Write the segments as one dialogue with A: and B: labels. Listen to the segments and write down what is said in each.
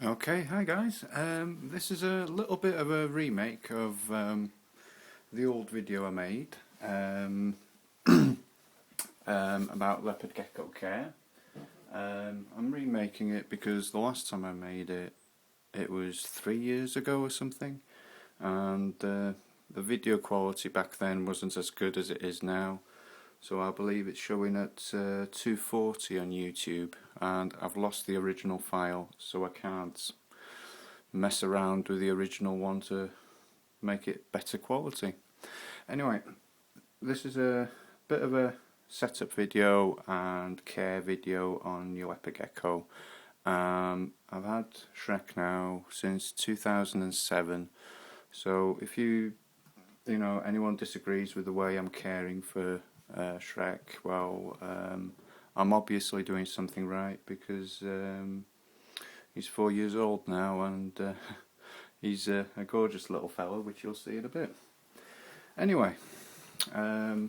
A: Okay, hi guys. This is a little bit of a remake of the old video I made about leopard gecko care. I'm remaking it because the last time I made it, it was 3 years ago or something, and the video quality back then wasn't as good as it is now. So I believe it's showing at 240 on YouTube, and I've lost the original file, so I can't mess around with the original one to make it better quality. Anyway, this is a bit of a setup video and care video on your leopard gecko. I've had Shrek now since 2007, so if anyone disagrees with the way I'm caring for Shrek, well, I'm obviously doing something right, because he's 4 years old now, and he's a gorgeous little fella, which you'll see in a bit. Anyway, I'll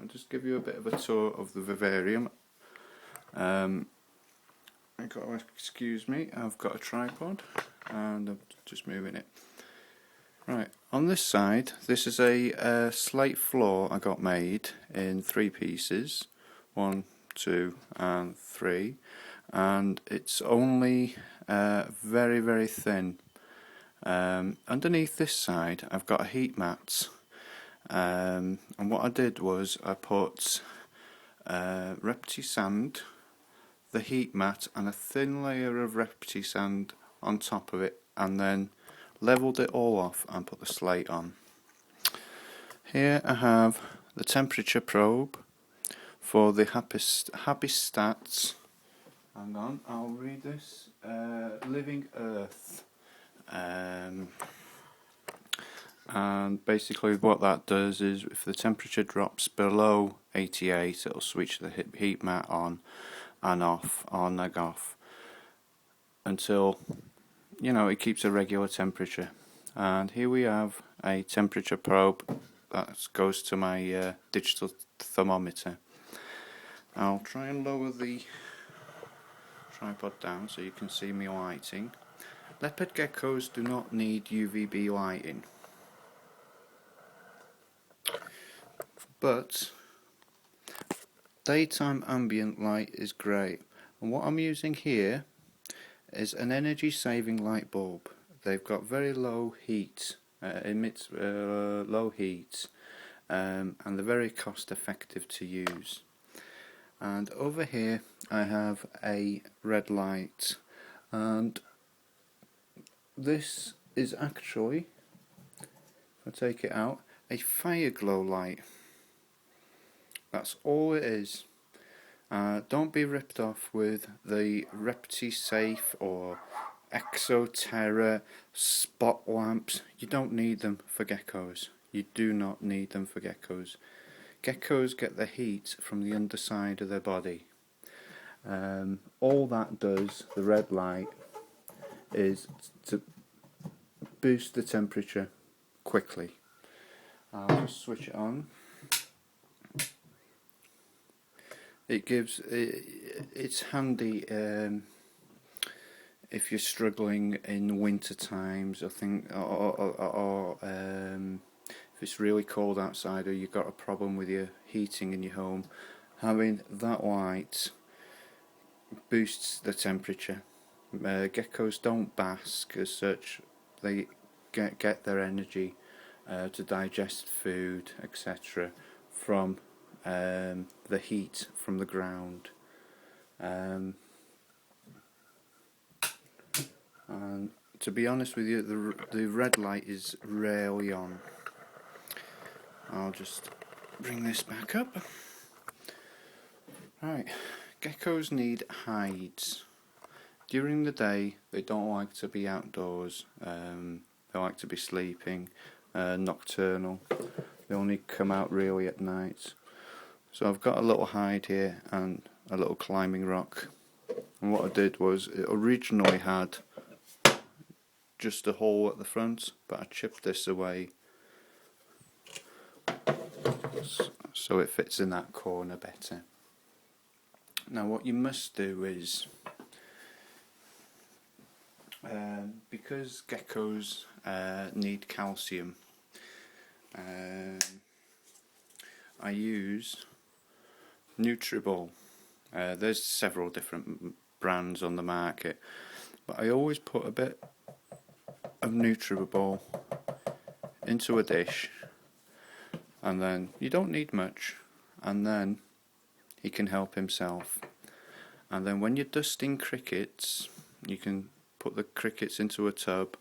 A: just give you a bit of a tour of the vivarium. Excuse me, I've got a tripod and I'm just moving it. Right, on this side, this is a slate floor I got made in 3 pieces, 1, 2 and 3, and it's only very, very thin. Underneath this side I've got a heat mat, and what I did was I put Repti sand, the heat mat and a thin layer of Repti sand on top of it, and then levelled it all off and put the slate on. Here I have the temperature probe for the habitats. Hang on, I'll read this. Living Earth. And basically what that does is, if the temperature drops below 88, it'll switch the heat mat on and off, on and off, until it keeps a regular temperature. And here we have a temperature probe that goes to my digital thermometer. I'll try and lower the tripod down so you can see me lighting. Leopard geckos do not need UVB lighting, but daytime ambient light is great. And what I'm using here is an energy saving light bulb. They've got very low heat, emits low heat, and they're very cost effective to use. And over here I have a red light, and this is actually, if I take it out, a fire glow light. That's all it is. Don't be ripped off with the Repti Safe or Exoterra spot lamps. You don't need them for geckos. You do not need them for geckos. Geckos get the heat from the underside of their body. All that does, the red light, is to boost the temperature quickly. I'll just switch it on. It's handy if you're struggling in winter times, or if it's really cold outside, or you've got a problem with your heating in your home. Having that light boosts the temperature. Geckos don't bask as such. They get their energy to digest food, etc., from the heat from the ground. And to be honest with you, the red light is rarely on. I'll just bring this back up. Right, geckos need hides. During the day they don't like to be outdoors, they like to be sleeping, nocturnal. They only come out really at night. So I've got a little hide here and a little climbing rock, and what I did was, it originally had just a hole at the front, but I chipped this away so it fits in that corner better. Now what you must do is Because geckos need calcium, I use Nutriball. There's several different brands on the market, but I always put a bit of Nutriball into a dish, and then you don't need much, and then he can help himself. And then when you're dusting crickets, you can put the crickets into a tub,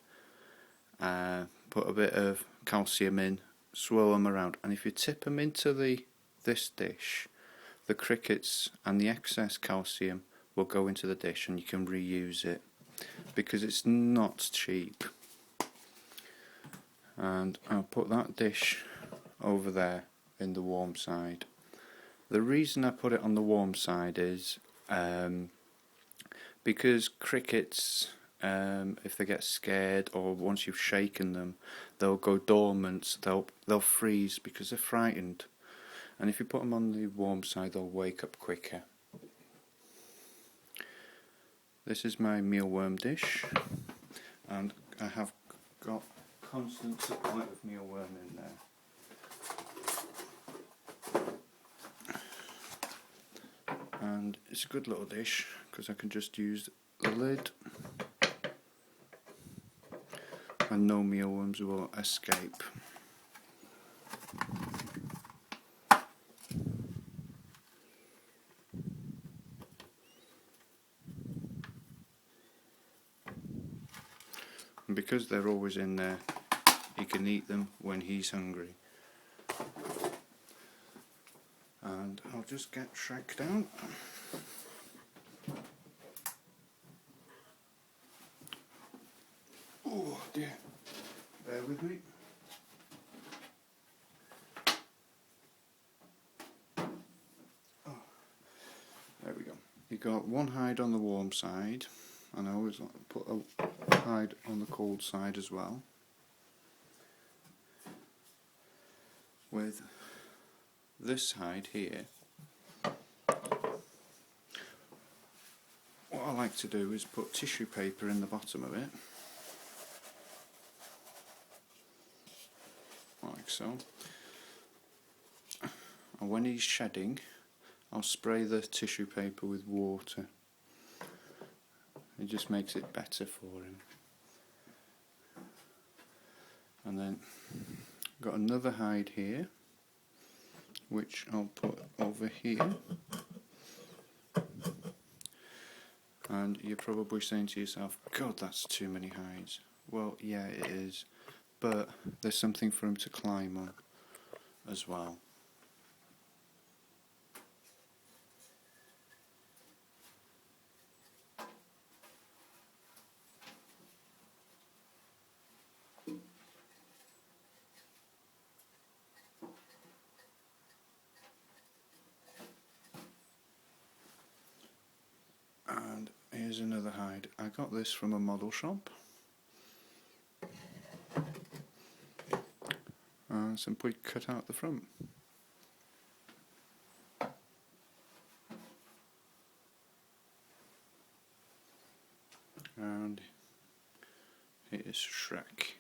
A: put a bit of calcium in, swirl them around, and if you tip them into this dish, the crickets and the excess calcium will go into the dish and you can reuse it, because it's not cheap. And I'll put that dish over there in the warm side. The reason I put it on the warm side is because crickets, if they get scared or once you've shaken them, they'll go dormant, they'll freeze because they're frightened. And if you put them on the warm side, they'll wake up quicker. This is my mealworm dish, and I have got constant supply of mealworm in there. And it's a good little dish because I can just use the lid and no mealworms will escape. And because they're always in there, he can eat them when he's hungry. And I'll just get Shrek down. Oh dear, bear with me. Oh, there we go. You got one hide on the warm side, and I always like to put a hide on the cold side as well. With this hide here, what I like to do is put tissue paper in the bottom of it, like so, and when he's shedding, I'll spray the tissue paper with water. It just makes it better for him. And then got another hide here, which I'll put over here. And you're probably saying to yourself, God, that's too many hides. Well, yeah, it is, but there's something for him to climb on as well. And here's another hide. I got this from a model shop. And simply cut out the front. And here's Shrek.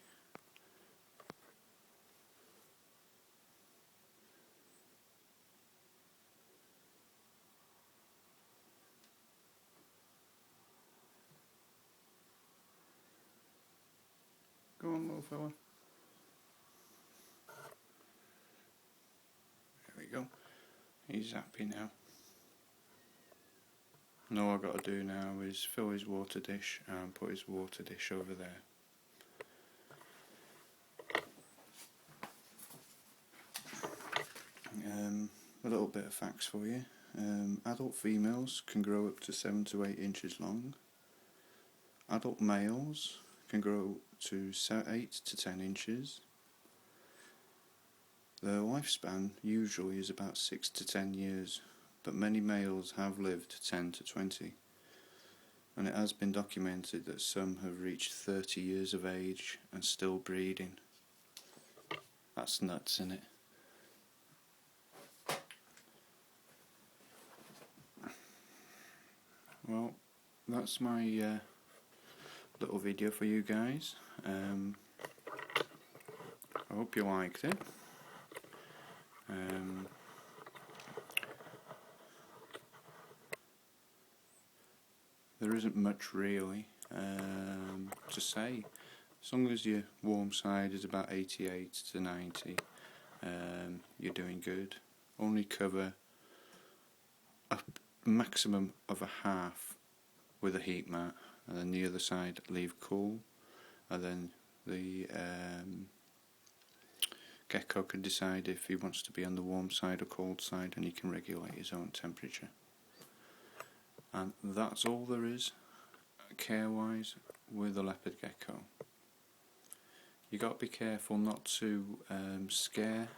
A: Go on, little fella. There we go. He's happy now. And all I've got to do now is fill his water dish and put his water dish over there. A little bit of facts for you. Adult females can grow up to 7 to 8 inches long. Adult males can grow to 8 to 10 inches. Their lifespan usually is about 6 to 10 years, but many males have lived 10 to 20. And it has been documented that some have reached 30 years of age and still breeding. That's nuts, isn't it? Well, that's my little video for you guys. I hope you liked it. There isn't much really to say. As long as your warm side is about 88 to 90, you're doing good. Only cover a maximum of a half with a heat mat, and then the other side leave cool, and then the gecko can decide if he wants to be on the warm side or cold side, and he can regulate his own temperature. And that's all there is care wise with a leopard gecko. You got to be careful not to scare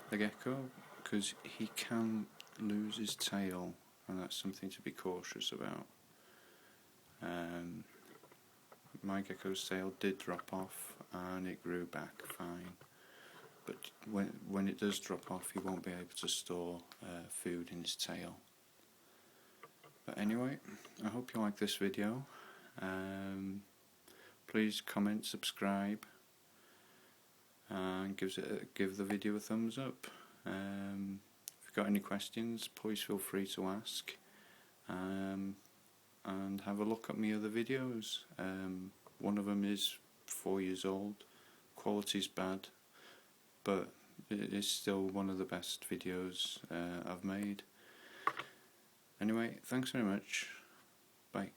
A: the gecko, because he can lose his tail, and that's something to be cautious about. My gecko's tail did drop off and it grew back fine, but when it does drop off, he won't be able to store food in his tail. But anyway, I hope you like this video. Please comment, subscribe, and give the video a thumbs up. If you've got any questions, please feel free to ask, and have a look at my other videos. One of them is 4 years old. Quality's bad, but it is still one of the best videos I've made. Anyway, thanks very much. Bye.